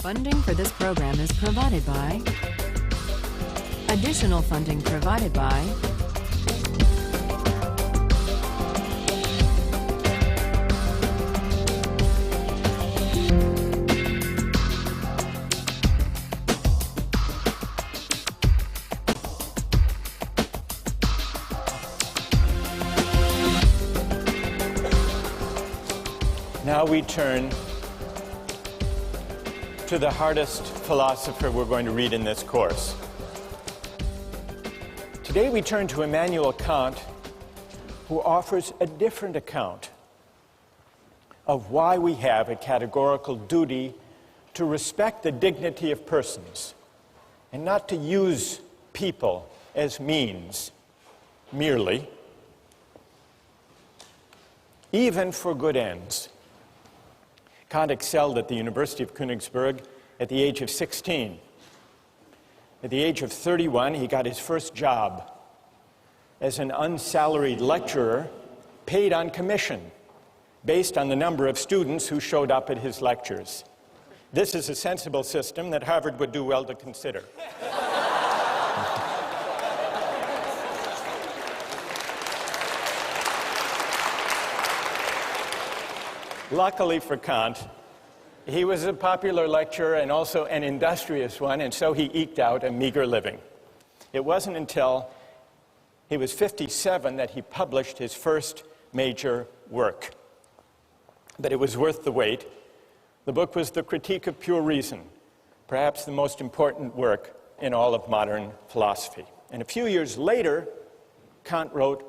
Funding for this program is provided by. Additional funding provided by. Now we turn to the hardest philosopher we're going to read in this course. Today we turn to Immanuel Kant, who offers a different account of why we have a categorical duty to respect the dignity of persons and not to use people as means merely, even for good ends. Kant excelled at the University of Königsberg at the age of 16. At the age of 31, he got his first job as an unsalaried lecturer paid on commission based on the number of students who showed up at his lectures. This is a sensible system that Harvard would do well to consider. Luckily for Kant, he was a popular lecturer and also an industrious one, and so he eked out a meager living. It wasn't until he was 57 that he published his first major work. But it was worth the wait. The book was The Critique of Pure Reason, perhaps the most important work in all of modern philosophy. And a few years later, Kant wrote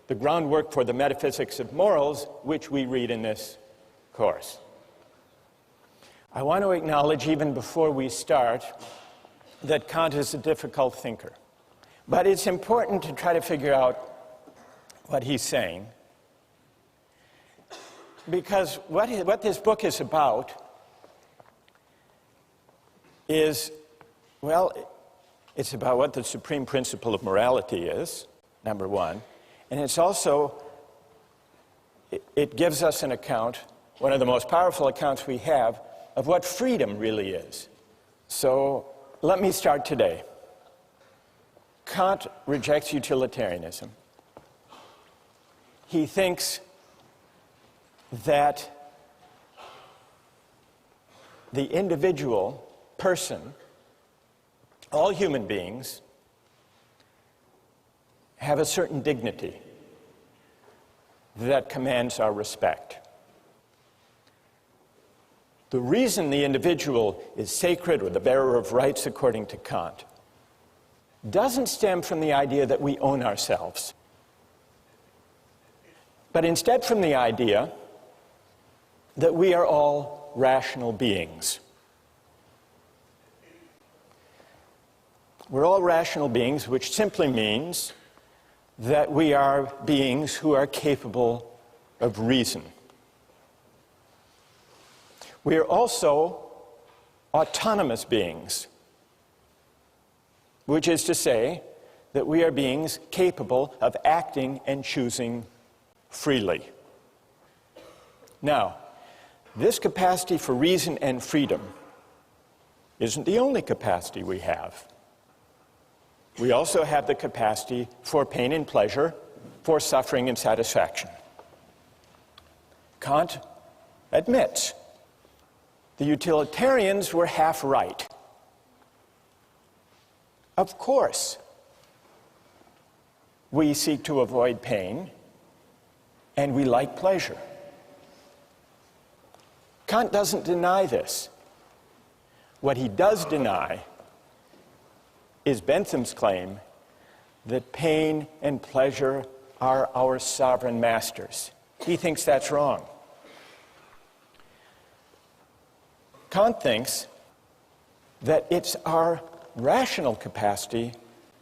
the groundwork for the metaphysics of morals, which we read in this course. I want to acknowledge, even before we start, that Kant is a difficult thinker. But it's important to try to figure out what he's saying, because what this book is about is, well, it's about what the supreme principle of morality is, number one, and it's also, it gives us an account, one of the most powerful accounts we have, of what freedom really is. So let me start today. Kant rejects utilitarianism. He thinks that the individual person, all human beings, have a certain dignity that commands our respect. The reason the individual is sacred or the bearer of rights, according to Kant, doesn't stem from the idea that we own ourselves, but instead from the idea that we are all rational beings. We're all rational beings, which simply means that we are beings who are capable of reason. We are also autonomous beings, which is to say that we are beings capable of acting and choosing freely. Now, this capacity for reason and freedom isn't the only capacity we have. We also have the capacity for pain and pleasure, for suffering and satisfaction. Kant admits the utilitarians were half right. Of course, we seek to avoid pain, and we like pleasure. Kant doesn't deny this. What he does deny is Bentham's claim that pain and pleasure are our sovereign masters. He thinks that's wrong. Kant thinks that it's our rational capacity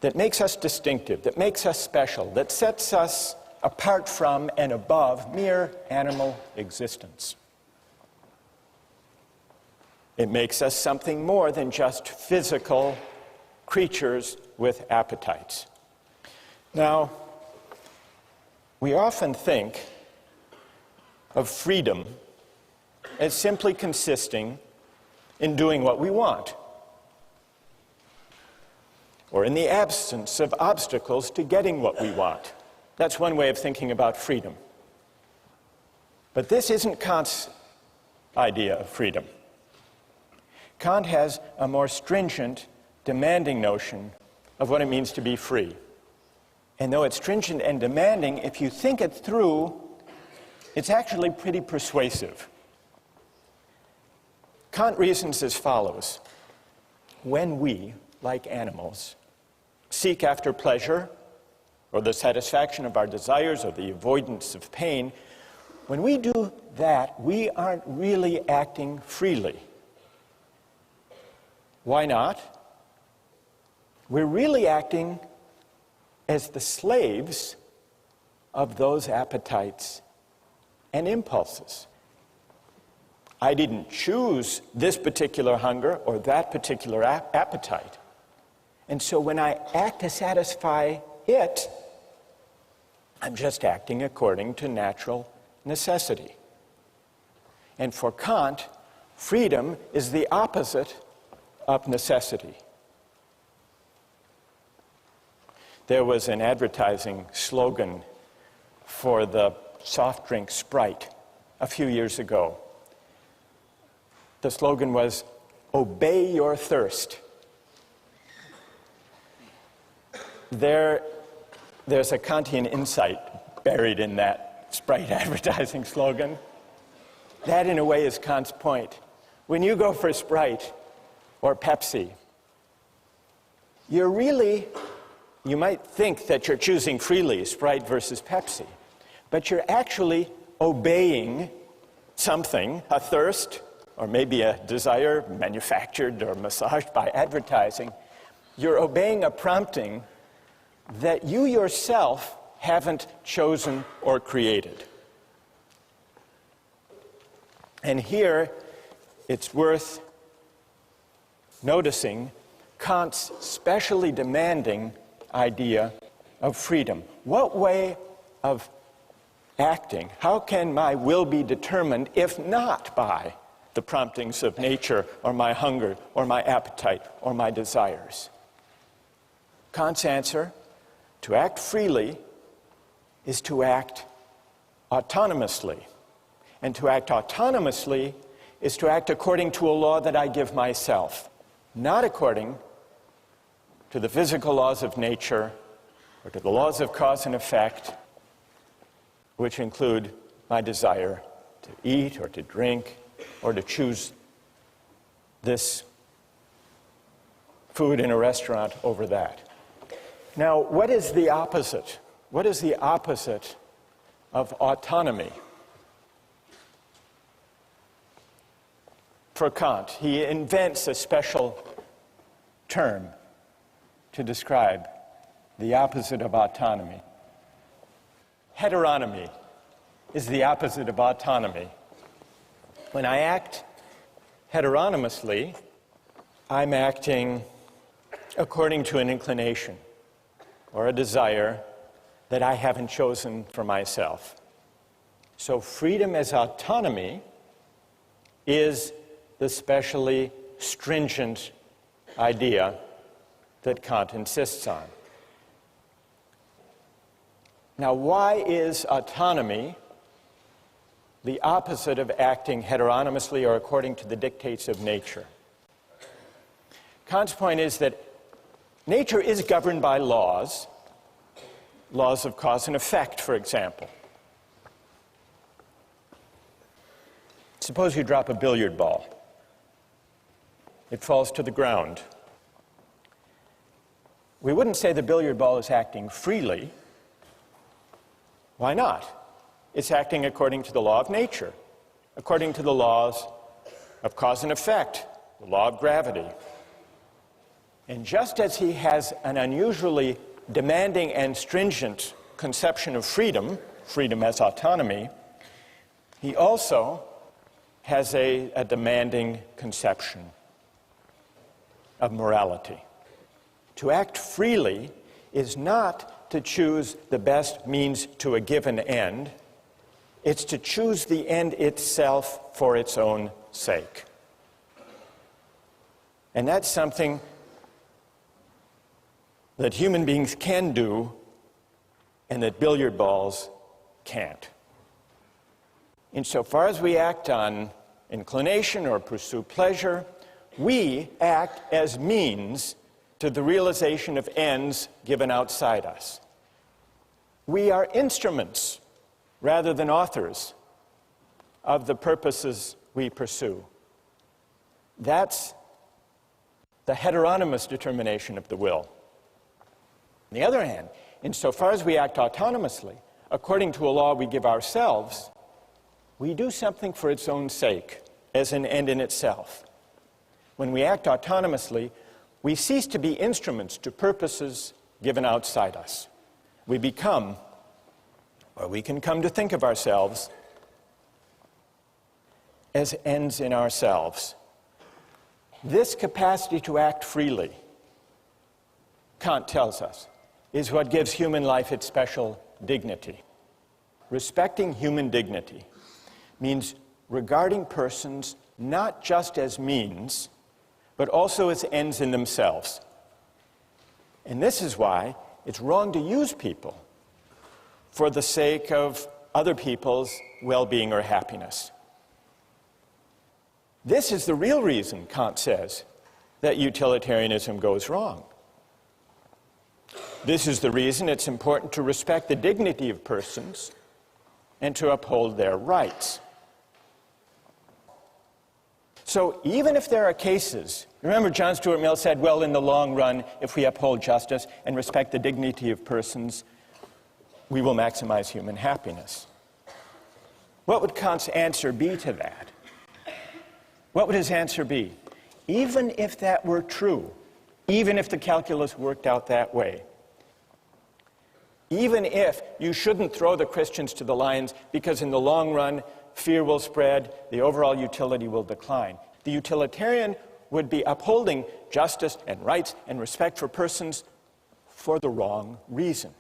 that makes us distinctive, that makes us special, that sets us apart from and above mere animal existence. It makes us something more than just physical creatures with appetites. Now, we often think of freedom as simply consisting in doing what we want, or in the absence of obstacles to getting what we want. That's one way of thinking about freedom. But this isn't Kant's idea of freedom. Kant has a more stringent, demanding notion of what it means to be free. And though it's stringent and demanding, if you think it through, it's actually pretty persuasive. Kant reasons as follows. When we, like animals, seek after pleasure, or the satisfaction of our desires, or the avoidance of pain, when we do that, we aren't really acting freely. Why not? We're really acting as the slaves of those appetites and impulses. I didn't choose this particular hunger or that particular appetite. And so when I act to satisfy it, I'm just acting according to natural necessity. And for Kant, freedom is the opposite of necessity. There was an advertising slogan for the soft drink Sprite a few years ago. The slogan was, "Obey your thirst." There's a Kantian insight buried in that Sprite advertising slogan. That, in a way, is Kant's point. When you go for Sprite or Pepsi, you might think that you're choosing freely, Sprite versus Pepsi, but you're actually obeying something, a thirst, or maybe a desire manufactured or massaged by advertising. You're obeying a prompting that you yourself haven't chosen or created. And here, it's worth noticing Kant's specially demanding idea of freedom. What way of acting, how can my will be determined if not by the promptings of nature or my hunger or my appetite or my desires? Kant's answer, to act freely, is to act autonomously. And to act autonomously is to act according to a law that I give myself, not according to the physical laws of nature or to the laws of cause and effect, which include my desire to eat or to drink or to choose this food in a restaurant over that. Now, what is the opposite? What is the opposite of autonomy? For Kant, he invents a special term to describe the opposite of autonomy. Heteronomy is the opposite of autonomy. When I act heteronomously, I'm acting according to an inclination or a desire that I haven't chosen for myself. So freedom as autonomy is the specially stringent idea that Kant insists on. Now, why is autonomy the opposite of acting heteronomously or according to the dictates of nature? Kant's point is that nature is governed by laws of cause and effect, for example. Suppose you drop a billiard ball. It falls to the ground. We wouldn't say the billiard ball is acting freely. Why not? It's acting according to the law of nature, according to the laws of cause and effect, the law of gravity. And just as he has an unusually demanding and stringent conception of freedom, freedom as autonomy, he also has a demanding conception of morality. To act freely is not to choose the best means to a given end. It's to choose the end itself for its own sake. And that's something that human beings can do and that billiard balls can't. Insofar as we act on inclination or pursue pleasure, we act as means to the realization of ends given outside us. We are instruments rather than authors of the purposes we pursue. That's the heteronymous determination of the will. On the other hand, insofar as we act autonomously, according to a law we give ourselves, we do something for its own sake, as an end in itself. When we act autonomously, we cease to be instruments to purposes given outside us. We become, or we can come to think of ourselves, as ends in ourselves. This capacity to act freely, Kant tells us, is what gives human life its special dignity. Respecting human dignity means regarding persons not just as means, but also as ends in themselves. And this is why it's wrong to use people for the sake of other people's well-being or happiness. This is the real reason, Kant says, that utilitarianism goes wrong. This is the reason it's important to respect the dignity of persons and to uphold their rights. So even if there are cases, remember John Stuart Mill said, well, in the long run, if we uphold justice and respect the dignity of persons, we will maximize human happiness. What would Kant's answer be to that? What would his answer be? Even if that were true, even if the calculus worked out that way, even if you shouldn't throw the Christians to the lions because in the long run, fear will spread, the overall utility will decline. The utilitarian would be upholding justice and rights and respect for persons for the wrong reason,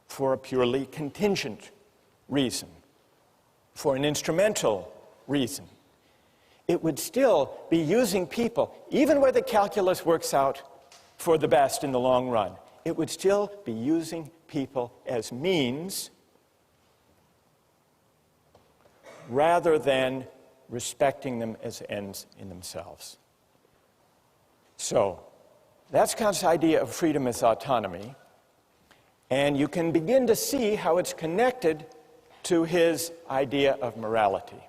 for a purely contingent reason, for an instrumental reason. It would still be using people, even where the calculus works out for the best in the long run, it would still be using people as means rather than respecting them as ends in themselves. So, that's Kant's idea of freedom as autonomy, and you can begin to see how it's connected to his idea of morality.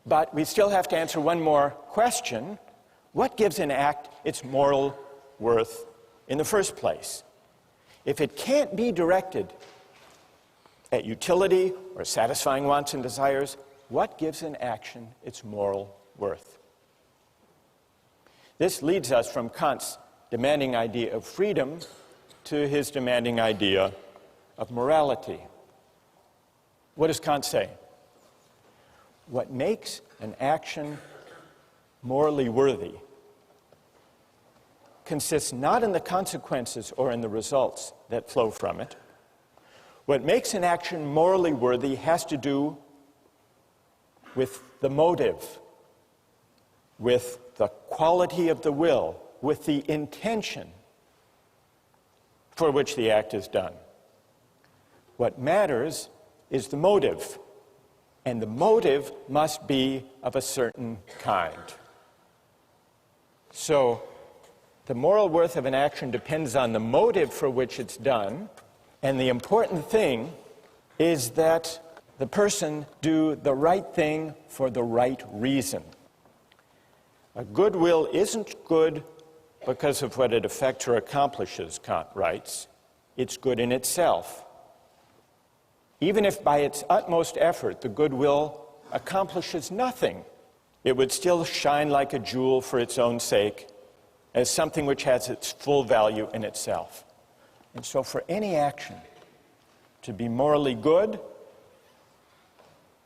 But we still have to answer one more question. What gives an act its moral worth in the first place? If it can't be directed at utility or satisfying wants and desires, what gives an action its moral worth? This leads us from Kant's demanding idea of freedom to his demanding idea of morality. What does Kant say? What makes an action morally worthy consists not in the consequences or in the results that flow from it. What makes an action morally worthy has to do with the motive, with the quality of the will, with the intention for which the act is done. What matters is the motive, and the motive must be of a certain kind. So, the moral worth of an action depends on the motive for which it's done, and the important thing is that the person do the right thing for the right reason. A good will isn't good because of what it affects or accomplishes, Kant writes. It's good in itself. Even if by its utmost effort the good will accomplishes nothing, it would still shine like a jewel for its own sake, as something which has its full value in itself. And so for any action to be morally good,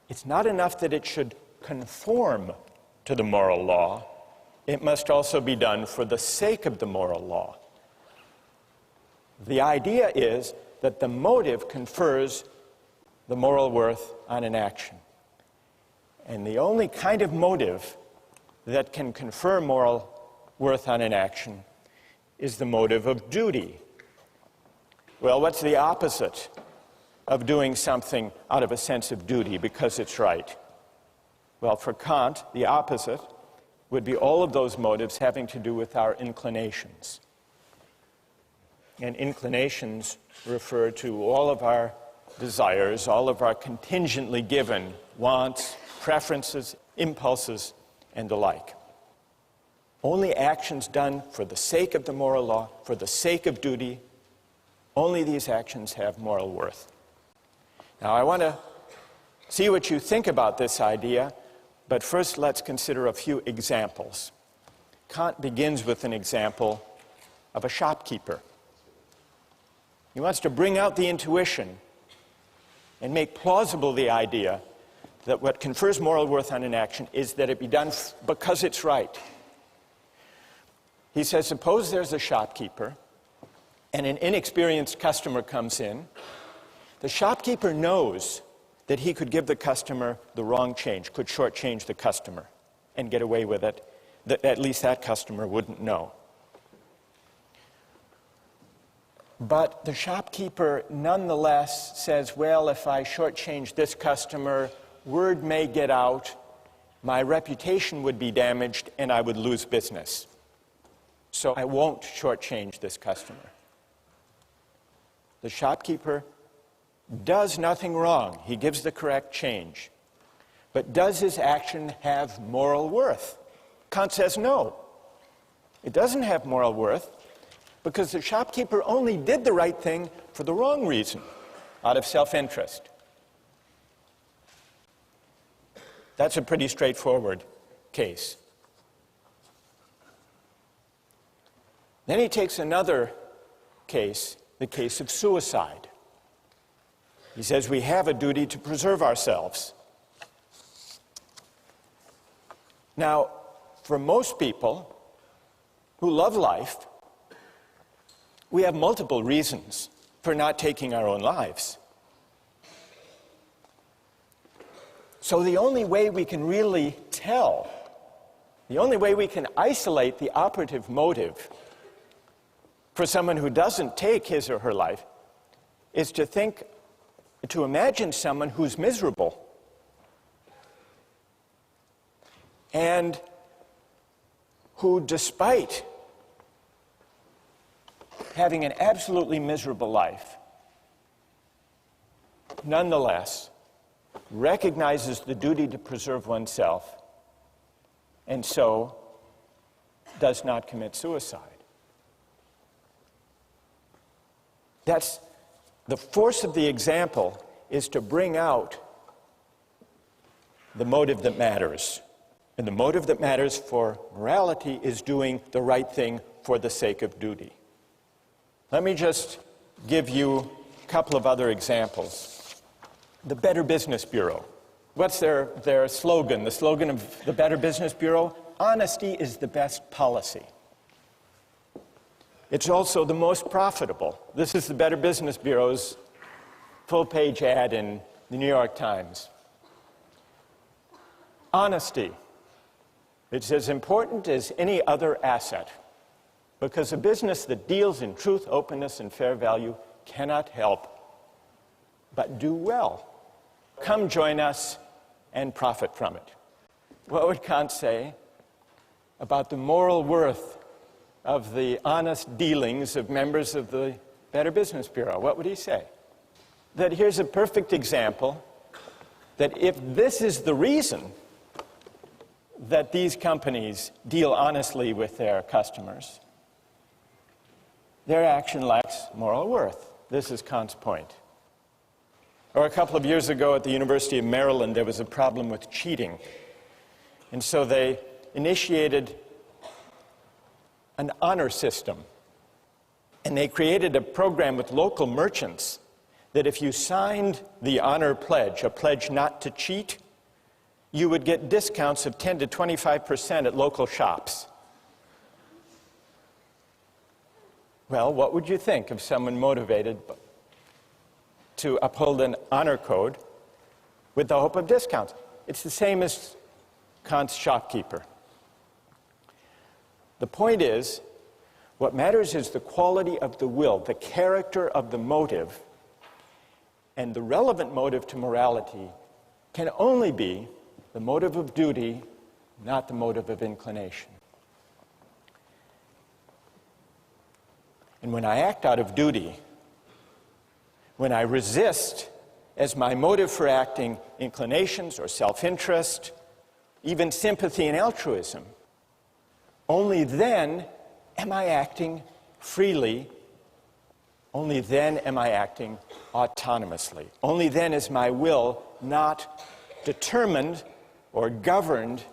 it's not enough that it should conform to the moral law. It must also be done for the sake of the moral law. The idea is that the motive confers the moral worth on an action. And the only kind of motive that can confer moral worth on an action is the motive of duty. Well, what's the opposite of doing something out of a sense of duty because it's right? Well, for Kant, the opposite would be all of those motives having to do with our inclinations. And inclinations refer to all of our desires, all of our contingently given wants, preferences, impulses, and the like. Only actions done for the sake of the moral law, for the sake of duty, only these actions have moral worth. Now, I want to see what you think about this idea, but first let's consider a few examples. Kant begins with an example of a shopkeeper. He wants to bring out the intuition and make plausible the idea that what confers moral worth on an action is that it be done because it's right. He says, suppose there's a shopkeeper and an inexperienced customer comes in. The shopkeeper knows that he could give the customer the wrong change, could shortchange the customer and get away with it, that at least that customer wouldn't know. But the shopkeeper nonetheless says, well, if I shortchange this customer, word may get out, my reputation would be damaged, and I would lose business. So I won't shortchange this customer. The shopkeeper does nothing wrong. He gives the correct change. But does his action have moral worth? Kant says no. It doesn't have moral worth because the shopkeeper only did the right thing for the wrong reason, out of self-interest. That's a pretty straightforward case. Then he takes another case, the case of suicide. He says we have a duty to preserve ourselves. Now, for most people who love life, we have multiple reasons for not taking our own lives. So the only way we can really tell, the only way we can isolate the operative motive for someone who doesn't take his or her life is to imagine someone who's miserable and who, despite having an absolutely miserable life, nonetheless recognizes the duty to preserve oneself and so does not commit suicide. That's the force of the example, is to bring out the motive that matters. And the motive that matters for morality is doing the right thing for the sake of duty. Let me just give you a couple of other examples. The Better Business Bureau. What's their slogan? The slogan of the Better Business Bureau? Honesty is the best policy. It's also the most profitable. This is the Better Business Bureau's full-page ad in the New York Times. Honesty. It's as important as any other asset, because a business that deals in truth, openness, and fair value cannot help but do well. Come join us and profit from it. What would Kant say about the moral worth of the honest dealings of members of the Better Business Bureau? What would he say? That here's a perfect example that if this is the reason that these companies deal honestly with their customers, their action lacks moral worth. This is Kant's point. Or a couple of years ago at the University of Maryland, there was a problem with cheating. And so they initiated an honor system. And they created a program with local merchants that if you signed the honor pledge, a pledge not to cheat, you would get discounts of 10 to 25% at local shops. Well, what would you think of someone motivated to uphold an honor code with the hope of discounts? It's the same as Kant's shopkeeper. The point is, what matters is the quality of the will, the character of the motive, and the relevant motive to morality can only be the motive of duty, not the motive of inclination. And when I act out of duty, when I resist as my motive for acting inclinations or self-interest, even sympathy and altruism, only then am I acting freely. Only then am I acting autonomously. Only then is my will not determined or governed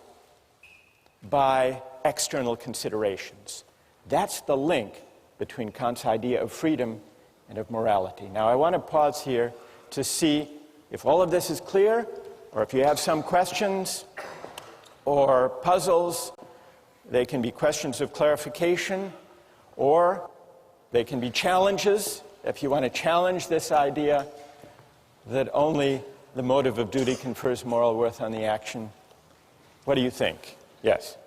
by external considerations. That's the link between Kant's idea of freedom and of morality. Now, I want to pause here to see if all of this is clear, or if you have some questions or puzzles. They can be questions of clarification, or they can be challenges, if you want to challenge this idea that only the motive of duty confers moral worth on the action. What do you think? Yes?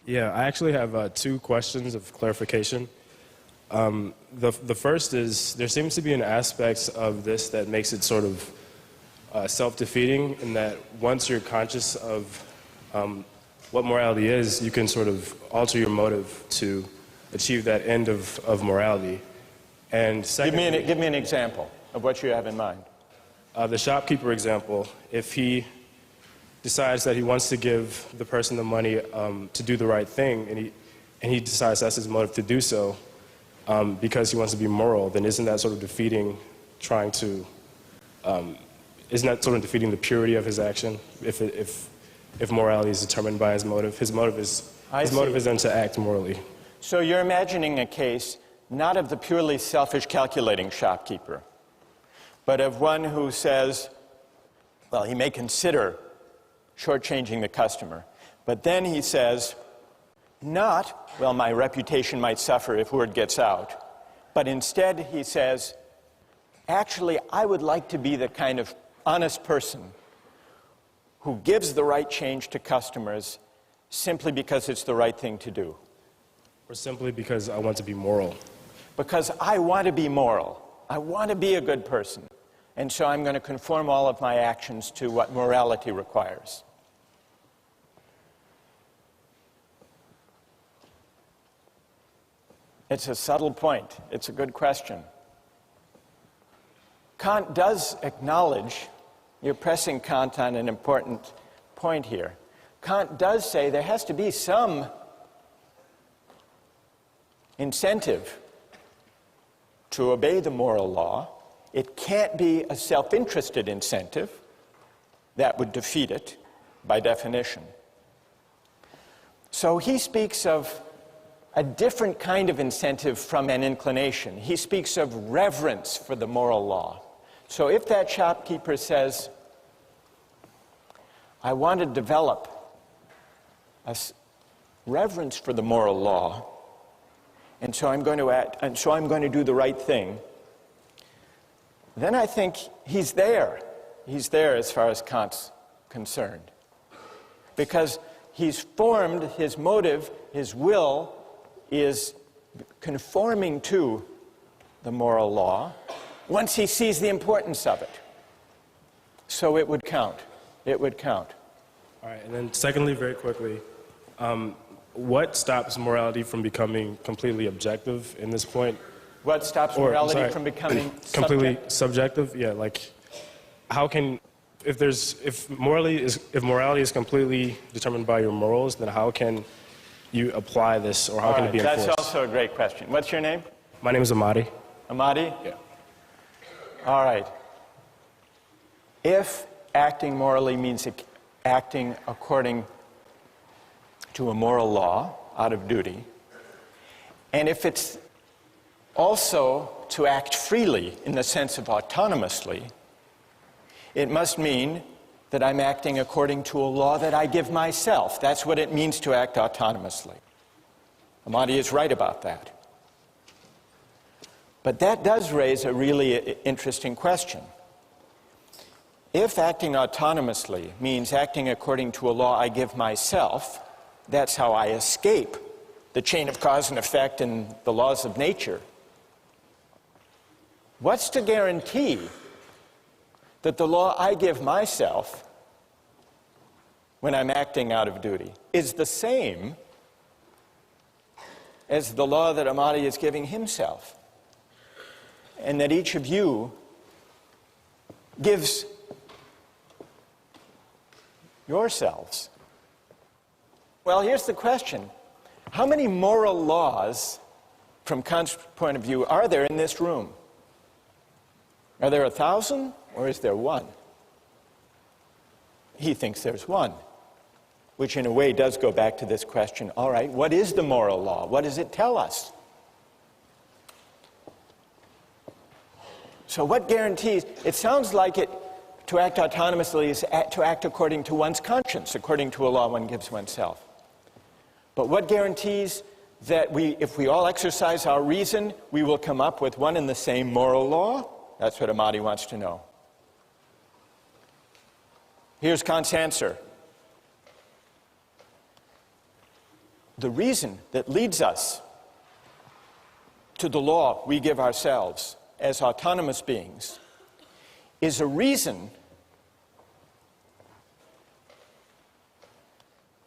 Yeah, I actually have two questions of clarification. The first is, there seems to be an aspect of this that makes it sort of self-defeating, in that once you're conscious of what morality is, you can sort of alter your motive to achieve that end of morality. And secondly, give me an example of what you have in mind. The shopkeeper example, if he decides that he wants to give the person the money to do the right thing, and he decides that's his motive to do so because he wants to be moral, then isn't that sort of defeating isn't that sort of defeating the purity of his action if morality is determined by his motive? His motive is then to act morally. So you're imagining a case not of the purely selfish calculating shopkeeper, but of one who says, well, he may consider shortchanging the customer, but then he says, not, well, my reputation might suffer if word gets out, but instead he says, actually, I would like to be the kind of honest person who gives the right change to customers simply because it's the right thing to do. Or simply because I want to be moral. Because I want to be moral. I want to be a good person. And so I'm going to conform all of my actions to what morality requires. It's a subtle point. It's a good question. Kant does acknowledge, you're pressing Kant on an important point here. Kant does say there has to be some incentive to obey the moral law. It can't be a self-interested incentive. That would defeat it by definition. So he speaks of a different kind of incentive from an inclination. He speaks of reverence for the moral law. So if that shopkeeper says, I want to develop a reverence for the moral law, and so I'm going to act, and so I'm going to do the right thing, then I think he's there. He's there as far as Kant's concerned. Because he's formed his motive, his will is conforming to the moral law once he sees the importance of it. So it would count. It would count. All right, and then secondly, very quickly, what stops morality from becoming completely objective in this point? What stops morality from becoming completely subjective? Yeah, like how can, if morality is completely determined by your morals, then how can you apply this, or how can it be enforced? That's also a great question. What's your name? My name is Amadi. Amadi? Yeah. All right. If acting morally means acting according to a moral law out of duty, and if it's also to act freely in the sense of autonomously, it must mean that I'm acting according to a law that I give myself. That's what it means to act autonomously. Amadi is right about that. But that does raise a really interesting question. If acting autonomously means acting according to a law I give myself, That's how I escape the chain of cause and effect and the laws of nature. What's to guarantee that the law I give myself when I'm acting out of duty is the same as the law that Amadi is giving himself, and that each of you gives yourselves? Well, here's the question. How many moral laws, from Kant's point of view, are there in this room? Are there 1,000, or is there one? He thinks there's one, which in a way does go back to this question, all right, what is the moral law? What does it tell us? So what guarantees? It sounds like to act autonomously is to act according to one's conscience, according to a law one gives oneself. But what guarantees that if we all exercise our reason, we will come up with one and the same moral law? That's what Amadi wants to know. Here's Kant's answer. The reason that leads us to the law we give ourselves as autonomous beings is a reason,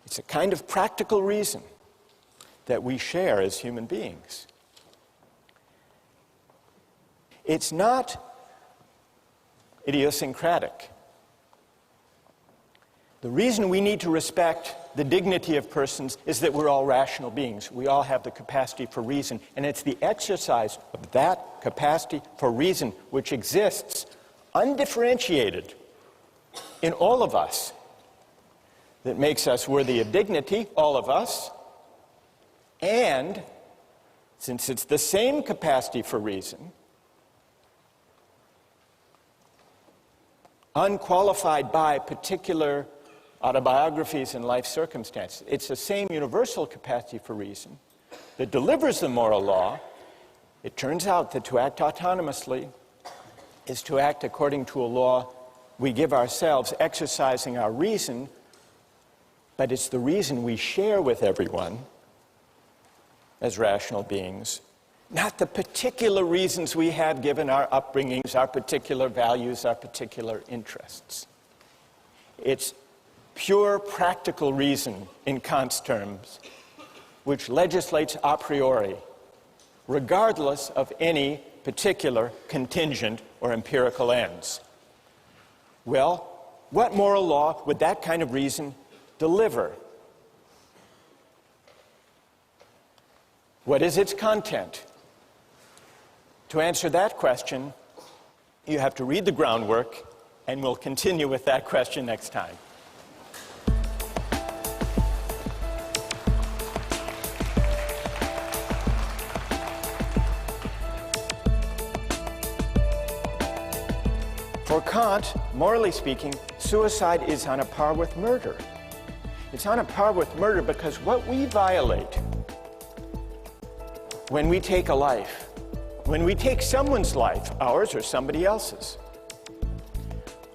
it's a kind of practical reason that we share as human beings. It's not idiosyncratic. The reason we need to respect the dignity of persons is that we're all rational beings. We all have the capacity for reason, and it's the exercise of that capacity for reason which exists undifferentiated in all of us that makes us worthy of dignity, all of us. And since it's the same capacity for reason, unqualified by particular autobiographies and life circumstances, it's the same universal capacity for reason that delivers the moral law. It turns out that to act autonomously is to act according to a law we give ourselves, exercising our reason, but it's the reason we share with everyone as rational beings, not the particular reasons we have given our upbringings, our particular values, our particular interests. It's pure practical reason, in Kant's terms, which legislates a priori, regardless of any particular contingent or empirical ends. Well, what moral law would that kind of reason deliver? What is its content? To answer that question, you have to read the groundwork, and we'll continue with that question next time. For Kant, morally speaking, suicide is on a par with murder. It's on a par with murder because what we violate when we take a life, when we take someone's life, ours or somebody else's,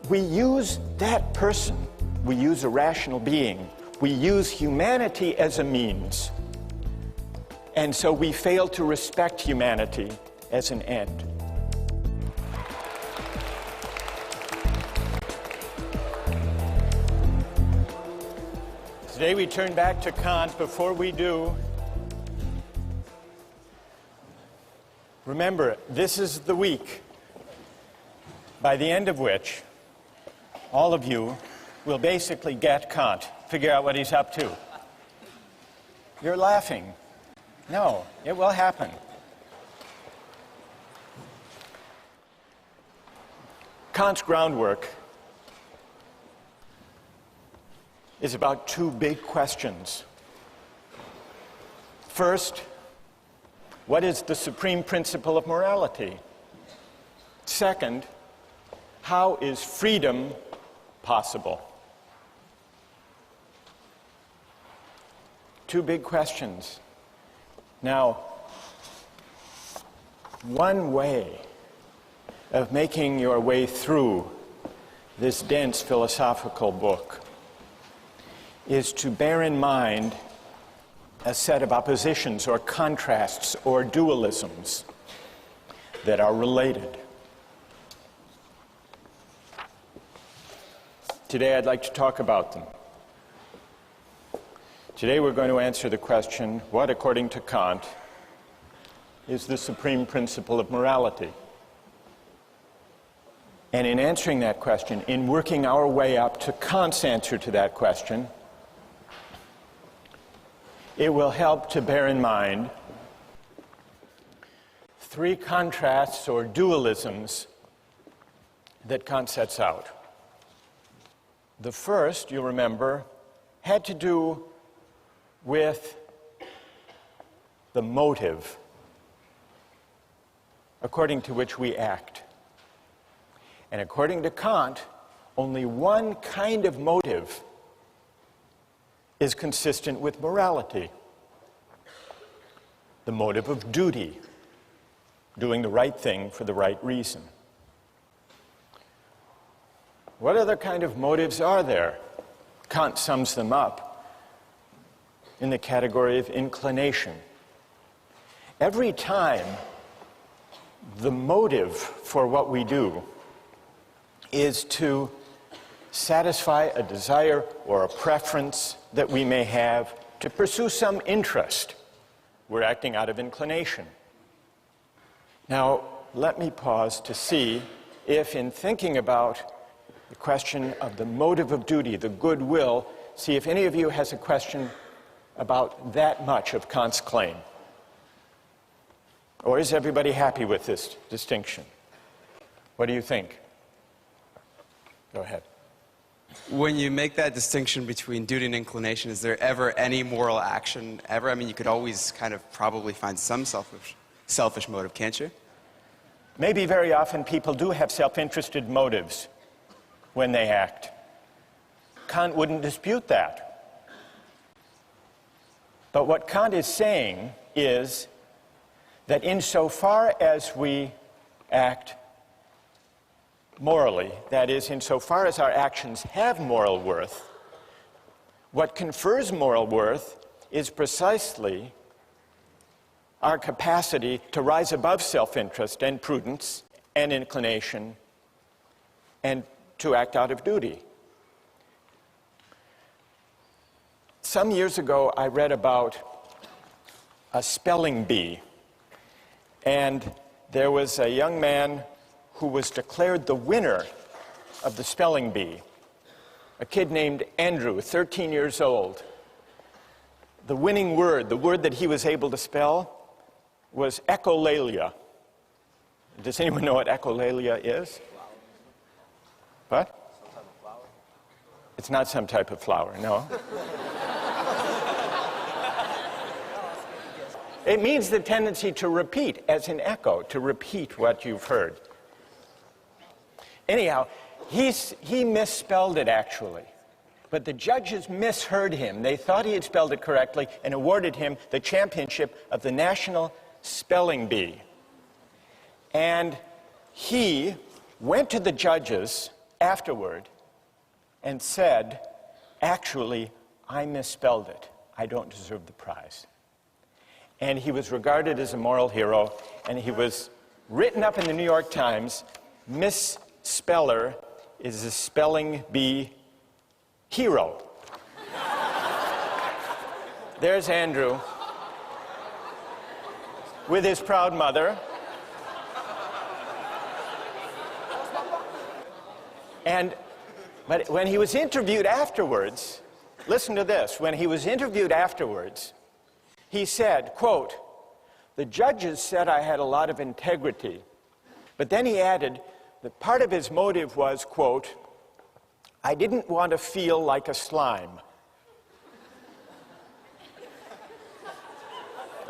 we use that person, we use a rational being, we use humanity as a means. And so we fail to respect humanity as an end. Today we turn back to Kant. Before we do, remember, this is the week by the end of which all of you will basically get Kant, figure out what he's up to. You're laughing. No, it will happen. Kant's groundwork is about two big questions. First, what is the supreme principle of morality? Second, how is freedom possible? Two big questions. Now, one way of making your way through this dense philosophical book is to bear in mind a set of oppositions or contrasts or dualisms that are related. Today I'd like to talk about them. Today we're going to answer the question, what, according to Kant, is the supreme principle of morality? And in answering that question, in working our way up to Kant's answer to that question, it will help to bear in mind three contrasts or dualisms that Kant sets out. The first, you remember, had to do with the motive according to which we act. And according to Kant, only one kind of motive is consistent with morality: the motive of duty, doing the right thing for the right reason. What other kind of motives are there? Kant sums them up in the category of inclination. Every time the motive for what we do is to satisfy a desire or a preference that we may have, to pursue some interest, we're acting out of inclination. Now, let me pause to see if, in thinking about the question of the motive of duty, the goodwill, see if any of you has a question about that much of Kant's claim. Or is everybody happy with this distinction? What do you think? Go ahead. When you make that distinction between duty and inclination, is there ever any moral action ever? I mean, you could always kind of probably find some selfish motive, can't you? Maybe very often people do have self-interested motives when they act. Kant wouldn't dispute that. But what Kant is saying is that insofar as we act morally, that is, insofar as our actions have moral worth, what confers moral worth is precisely our capacity to rise above self-interest and prudence and inclination and to act out of duty. Some years ago, I read about a spelling bee, and there was a young man who was declared the winner of the spelling bee, a kid named Andrew, 13 years old. The winning word, the word that he was able to spell, was echolalia. Does anyone know what echolalia is? What? Some type of flower? It's not some type of flower, no. It means the tendency to repeat, as in echo, to repeat what you've heard. Anyhow, he misspelled it, actually. But the judges misheard him. They thought he had spelled it correctly and awarded him the championship of the National Spelling Bee. And he went to the judges afterward and said, actually, I misspelled it. I don't deserve the prize. And he was regarded as a moral hero, and he was written up in the New York Times, Misspeller is a spelling bee hero. There's Andrew with his proud mother. But when he was interviewed afterwards, listen to this, when he was interviewed afterwards, he said, quote, "The judges said I had a lot of integrity." But then he added that part of his motive was, quote, "I didn't want to feel like a slime."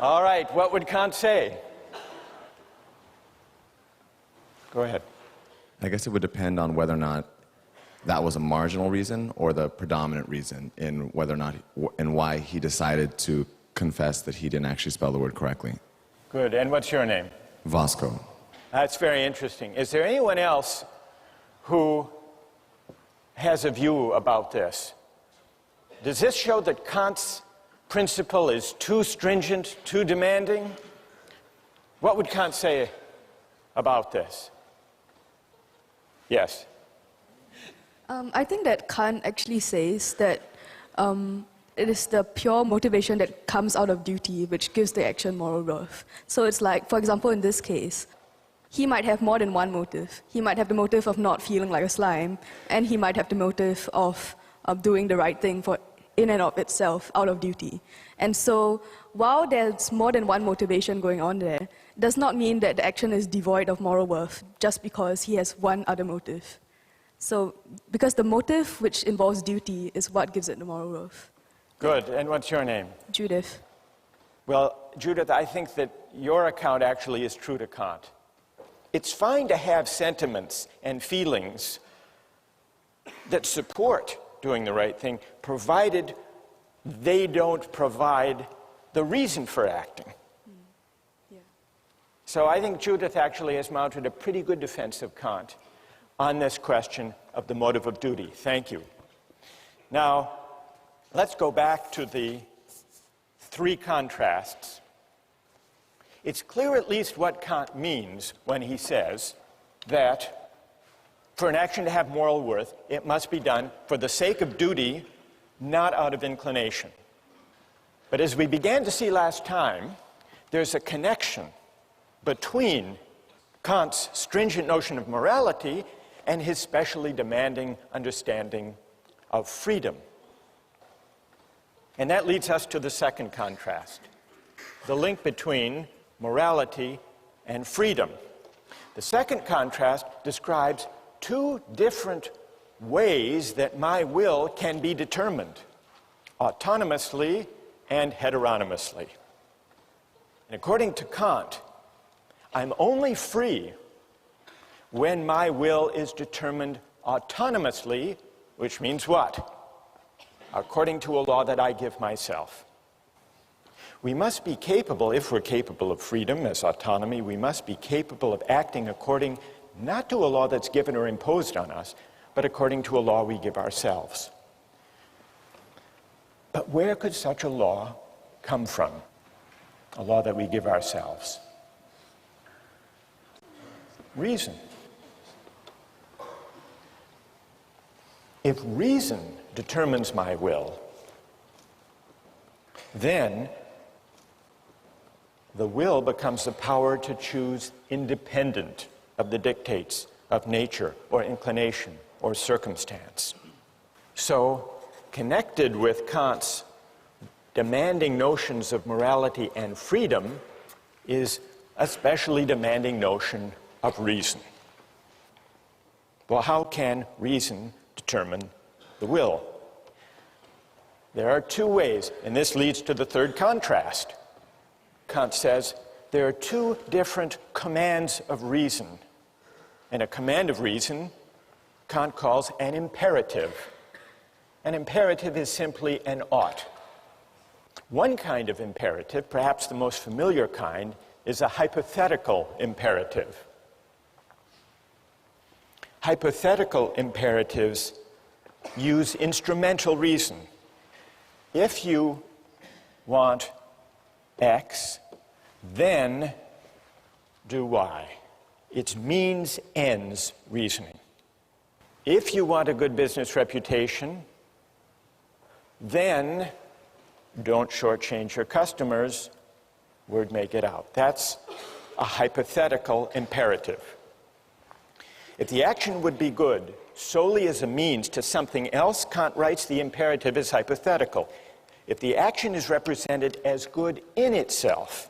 All right, what would Kant say? Go ahead. I guess it would depend on whether or not that was a marginal reason or the predominant reason in whether or not and why he decided to confess that he didn't actually spell the word correctly. Good. And what's your name? Vasco. That's very interesting. Is there anyone else who has a view about this? Does this show that Kant's principle is too stringent, too demanding? What would Kant say about this? Yes. I think that Kant actually says that it is the pure motivation that comes out of duty which gives the action moral worth. So it's like, for example, in this case, he might have more than one motive. He might have the motive of not feeling like a slime, and he might have the motive of doing the right thing for in and of itself, out of duty. And so, while there's more than one motivation going on there, does not mean that the action is devoid of moral worth just because he has one other motive. So, because the motive which involves duty is what gives it the moral worth. Good. And what's your name? Judith. Well, Judith, I think that your account actually is true to Kant. It's fine to have sentiments and feelings that support doing the right thing, provided they don't provide the reason for acting. Yeah. So I think Judith actually has mounted a pretty good defense of Kant on this question of the motive of duty. Thank you. Now, let's go back to the three contrasts. It's clear at least what Kant means when he says that for an action to have moral worth, it must be done for the sake of duty, not out of inclination. But as we began to see last time, there's a connection between Kant's stringent notion of morality and his specially demanding understanding of freedom. And that leads us to the second contrast, the link between morality and freedom. The second contrast describes two different ways that my will can be determined, autonomously and heteronomously. And according to Kant, I'm only free when my will is determined autonomously, which means what? According to a law that I give myself. We must be capable, if we're capable of freedom as autonomy, we must be capable of acting according not to a law that's given or imposed on us, but according to a law we give ourselves. But where could such a law come from? A law that we give ourselves? Reason. If reason determines my will, then the will becomes the power to choose independent of the dictates of nature or inclination or circumstance. So, connected with Kant's demanding notions of morality and freedom is a specially demanding notion of reason. Well, how can reason determine the will? There are two ways, and this leads to the third contrast. Kant says there are two different commands of reason. And a command of reason, Kant calls an imperative. An imperative is simply an ought. One kind of imperative, perhaps the most familiar kind, is a hypothetical imperative. Hypothetical imperatives use instrumental reason. If you want X, then do Y. It's means-ends reasoning. If you want a good business reputation, then don't shortchange your customers, word make it out. That's a hypothetical imperative. If the action would be good solely as a means to something else, Kant writes the imperative is hypothetical. If the action is represented as good in itself,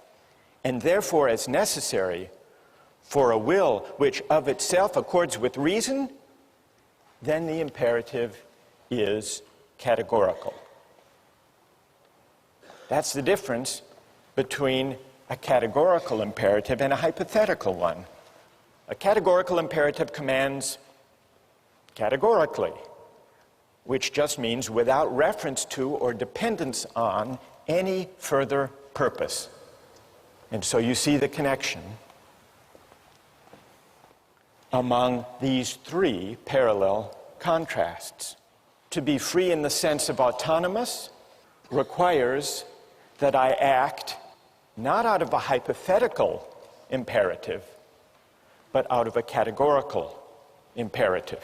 and therefore as necessary for a will which of itself accords with reason, then the imperative is categorical. That's the difference between a categorical imperative and a hypothetical one. A categorical imperative commands categorically, which just means without reference to or dependence on any further purpose. And so you see the connection among these three parallel contrasts. To be free in the sense of autonomous, requires that I act not out of a hypothetical imperative, but out of a categorical imperative.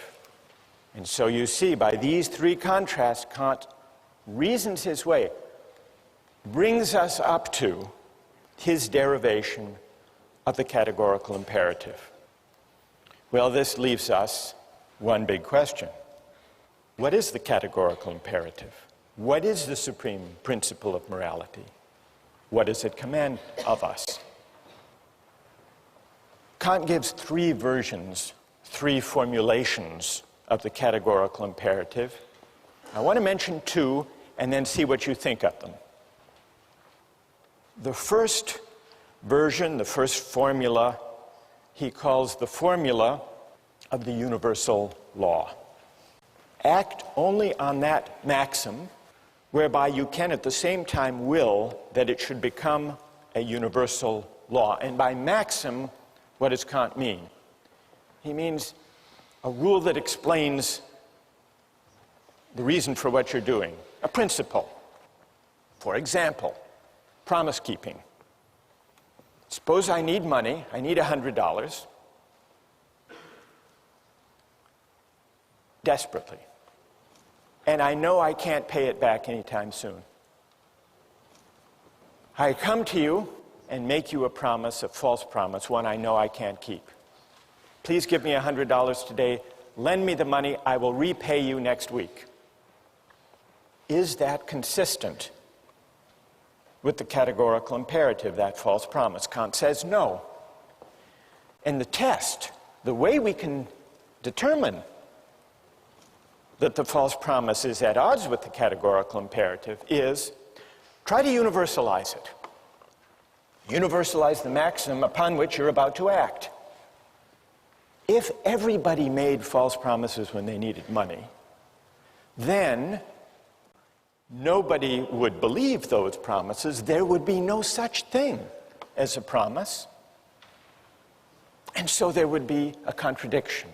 And so you see, by these three contrasts, Kant reasons his way, brings us up to his derivation of the categorical imperative. Well, this leaves us one big question. What is the categorical imperative? What is the supreme principle of morality? What does it command of us? Kant gives three versions, three formulations of the categorical imperative. I want to mention two and then see what you think of them. The first version, the first formula, he calls the formula of the universal law. Act only on that maxim whereby you can at the same time will that it should become a universal law. And by maxim, what does Kant mean? He means a rule that explains the reason for what you're doing, a principle. For example, promise keeping. Suppose I need money, I need $100 desperately, and I know I can't pay it back anytime soon. I come to you and make you a promise, a false promise, one I know I can't keep. Please give me $100 today, lend me the money, I will repay you next week. Is that consistent with the categorical imperative, that false promise? Kant says no. And the test, the way we can determine that the false promise is at odds with the categorical imperative is try to universalize it. Universalize the maxim upon which you're about to act. If everybody made false promises when they needed money, then nobody would believe those promises. There would be no such thing as a promise. And so there would be a contradiction.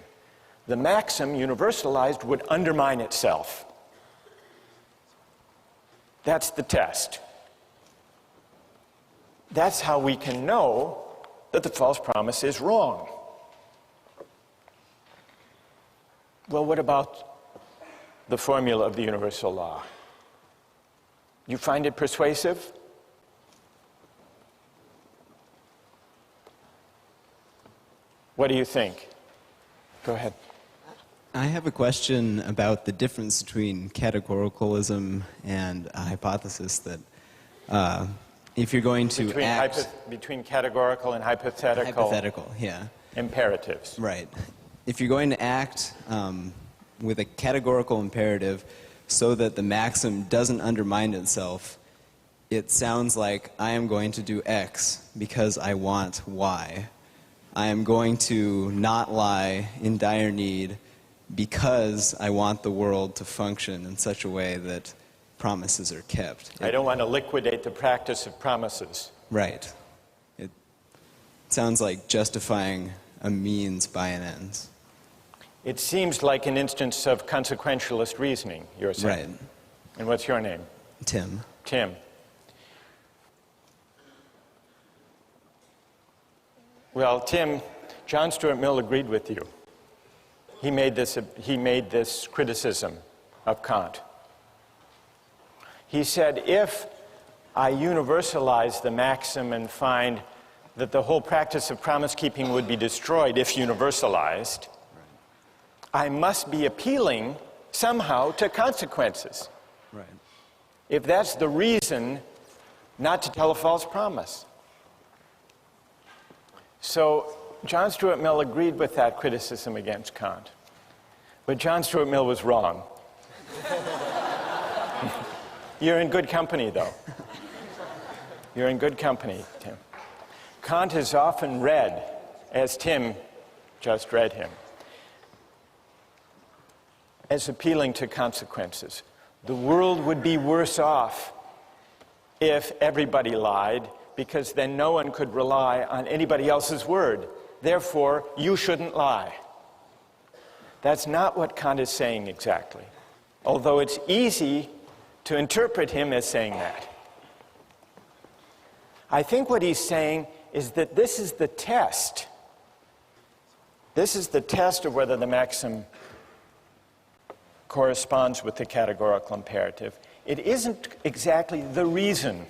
The maxim, universalized, would undermine itself. That's the test. That's how we can know that the false promise is wrong. Well, what about the formula of the universal law? You find it persuasive? What do you think? Go ahead. I have a question about the difference between categoricalism and a hypothesis that if you're going to between categorical and hypothetical yeah. imperatives. Right. If you're going to act with a categorical imperative so that the maxim doesn't undermine itself, it sounds like I am going to do X because I want Y. I am going to not lie in dire need because I want the world to function in such a way that promises are kept. I don't want to liquidate the practice of promises. Right. It sounds like justifying a means by an ends. It seems like an instance of consequentialist reasoning, you're saying. Right. And what's your name? Tim. Tim. Well, Tim, John Stuart Mill agreed with you. He made this criticism of Kant. He said, if I universalize the maxim and find that the whole practice of promise-keeping would be destroyed if universalized, I must be appealing somehow to consequences. Right. If that's the reason not to tell a false promise. So John Stuart Mill agreed with that criticism against Kant. But John Stuart Mill was wrong. You're in good company, though. You're in good company, Tim. Kant is often read, as Tim just read him, as appealing to consequences. The world would be worse off if everybody lied, because then no one could rely on anybody else's word. Therefore, you shouldn't lie. That's not what Kant is saying exactly. Although it's easy to interpret him as saying that. I think what he's saying is that this is the test. This is the test of whether the maxim corresponds with the categorical imperative. It isn't exactly the reason.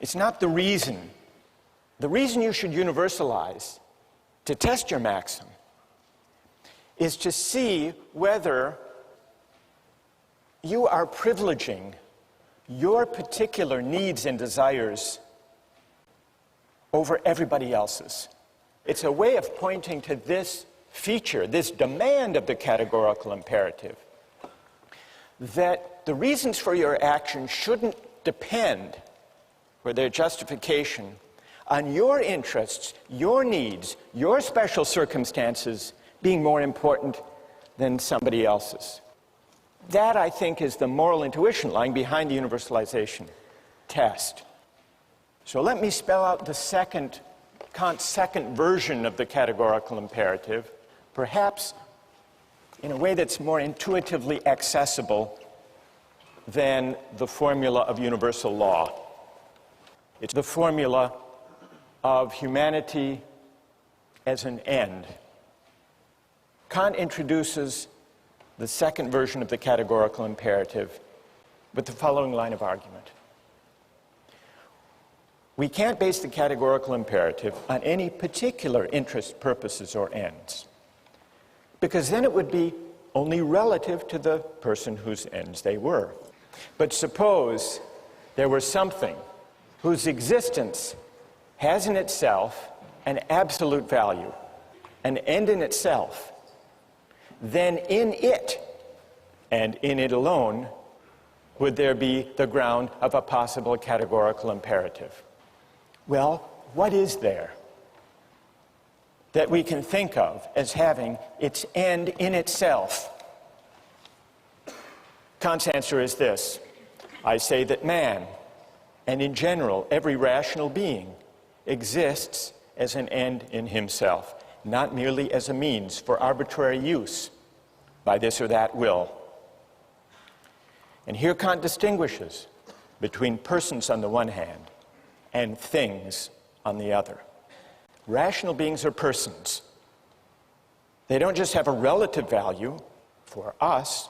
It's not the reason. The reason you should universalize to test your maxim is to see whether you are privileging your particular needs and desires over everybody else's. It's a way of pointing to this feature, this demand of the categorical imperative, that the reasons for your action shouldn't depend, for their justification, on your interests, your needs, your special circumstances being more important than somebody else's. That, I think, is the moral intuition lying behind the universalization test. So let me spell out Kant's second version of the categorical imperative, perhaps in a way that's more intuitively accessible than the formula of universal law. It's the formula of humanity as an end. Kant introduces the second version of the categorical imperative with the following line of argument. We can't base the categorical imperative on any particular interest, purposes, or ends, because then it would be only relative to the person whose ends they were. But suppose there were something whose existence has in itself an absolute value, an end in itself, then in it, and in it alone, would there be the ground of a possible categorical imperative. Well, what is there that we can think of as having its end in itself? Kant's answer is this. I say that man, and in general every rational being, exists as an end in himself, not merely as a means for arbitrary use by this or that will. And here Kant distinguishes between persons on the one hand and things on the other. Rational beings are persons. They don't just have a relative value for us,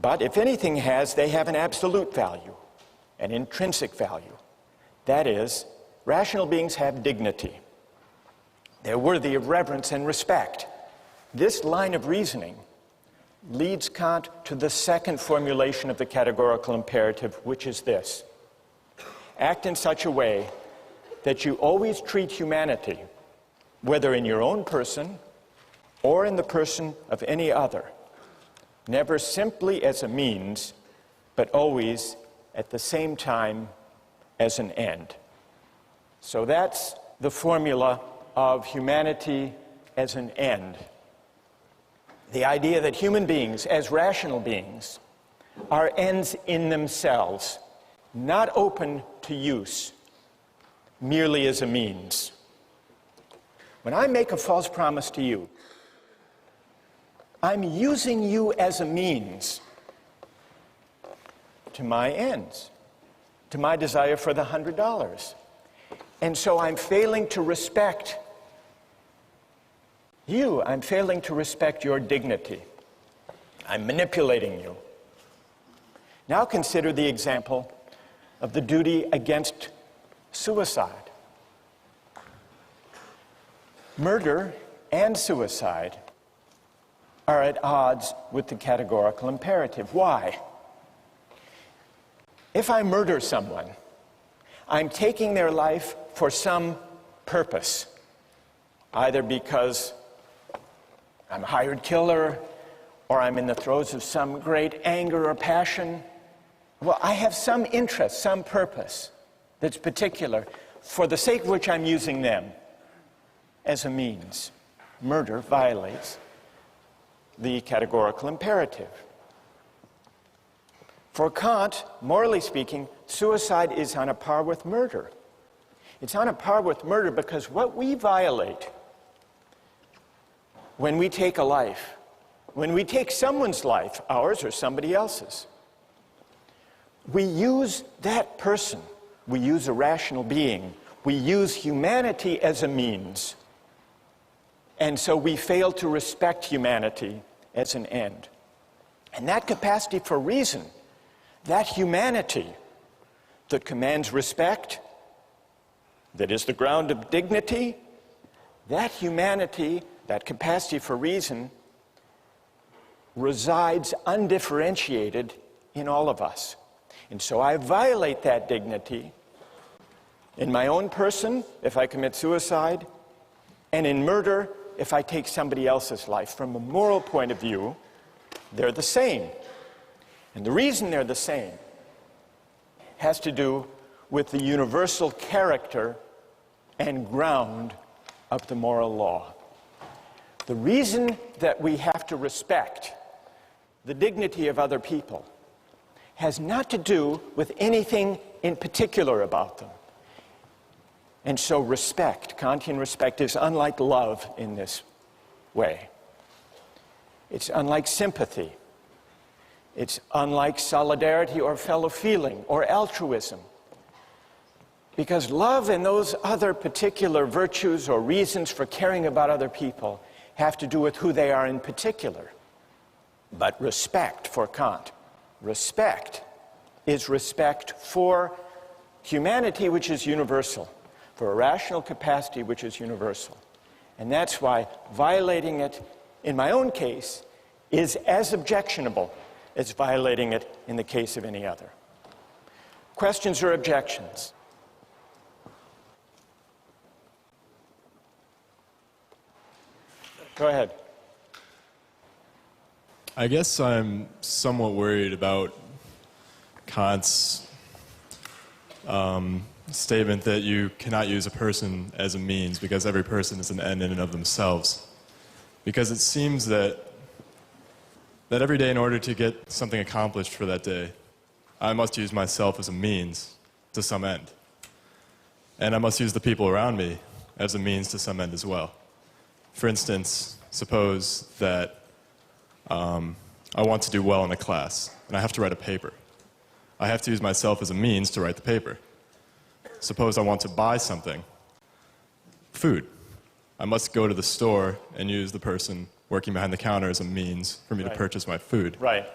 but if anything has, they have an absolute value, an intrinsic value. That is, rational beings have dignity. They're worthy of reverence and respect. This line of reasoning leads Kant to the second formulation of the categorical imperative, which is this. Act in such a way that you always treat humanity, whether in your own person or in the person of any other, never simply as a means, but always at the same time as an end. So that's the formula of humanity as an end. The idea that human beings, as rational beings, are ends in themselves, not open to use, merely as a means. When I make a false promise to you, I'm using you as a means to my ends, to my desire for the $100. And so I'm failing to respect you. I'm failing to respect your dignity. I'm manipulating you. Now consider the example of the duty against suicide. Murder and suicide are at odds with the categorical imperative. Why? If I murder someone, I'm taking their life for some purpose, either because I'm a hired killer or I'm in the throes of some great anger or passion. Well, I have some interest, some purpose that's particular, for the sake of which I'm using them as a means. Murder violates the categorical imperative. For Kant, morally speaking, suicide is on a par with murder. It's on a par with murder because what we violate when we take a life, when we take someone's life, ours or somebody else's, we use that person, we use a rational being, we use humanity as a means. And so we fail to respect humanity as an end. And that capacity for reason, that humanity that commands respect, that is the ground of dignity, that humanity, that capacity for reason, resides undifferentiated in all of us. And so I violate that dignity in my own person if I commit suicide, and in murder if I take somebody else's life. From a moral point of view, they're the same. And the reason they're the same has to do with the universal character and ground of the moral law. The reason that we have to respect the dignity of other people has not to do with anything in particular about them. And so respect, Kantian respect, is unlike love in this way. It's unlike sympathy. It's unlike solidarity or fellow feeling or altruism. Because love and those other particular virtues or reasons for caring about other people have to do with who they are in particular. But respect for Kant, respect is respect for humanity, which is universal, for a rational capacity which is universal. And that's why violating it, in my own case, is as objectionable as violating it in the case of any other. Questions or objections? Go ahead. I guess I'm somewhat worried about Kant's statement that you cannot use a person as a means because every person is an end in and of themselves. Because it seems that every day, in order to get something accomplished for that day, I must use myself as a means to some end. And I must use the people around me as a means to some end as well. For instance, suppose that I want to do well in a class, and I have to write a paper. I have to use myself as a means to write the paper. Suppose I want to buy something, food. I must go to the store and use the person working behind the counter as a means for me to purchase my food. Right.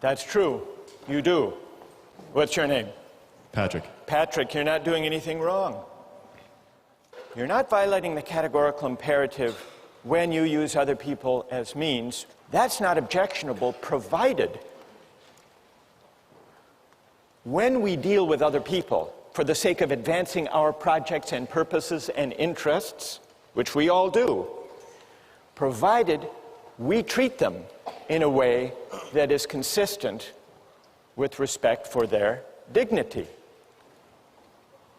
That's true. You do. What's your name? Patrick. Patrick, you're not doing anything wrong. You're not violating the categorical imperative when you use other people as means. That's not objectionable, provided when we deal with other people for the sake of advancing our projects and purposes and interests, which we all do, provided we treat them in a way that is consistent with respect for their dignity.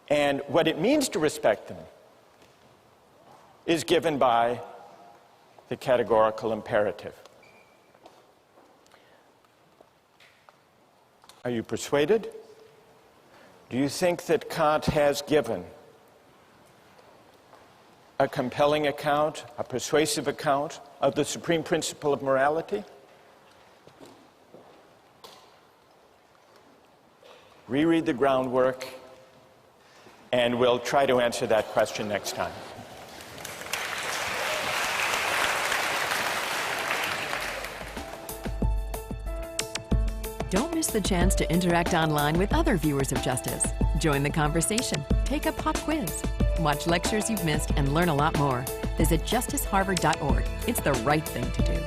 And what it means to respect them is given by the categorical imperative. Are you persuaded? Do you think that Kant has given a compelling account, a persuasive account of the supreme principle of morality? Reread the groundwork, and we'll try to answer that question next time. Don't miss the chance to interact online with other viewers of Justice. Join the conversation, take a pop quiz, watch lectures you've missed, and learn a lot more. Visit justiceharvard.org. It's the right thing to do.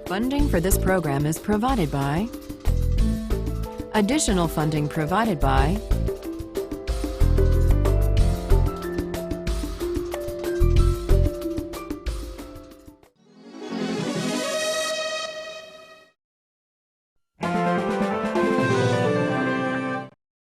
Funding for this program is provided by... Additional funding provided by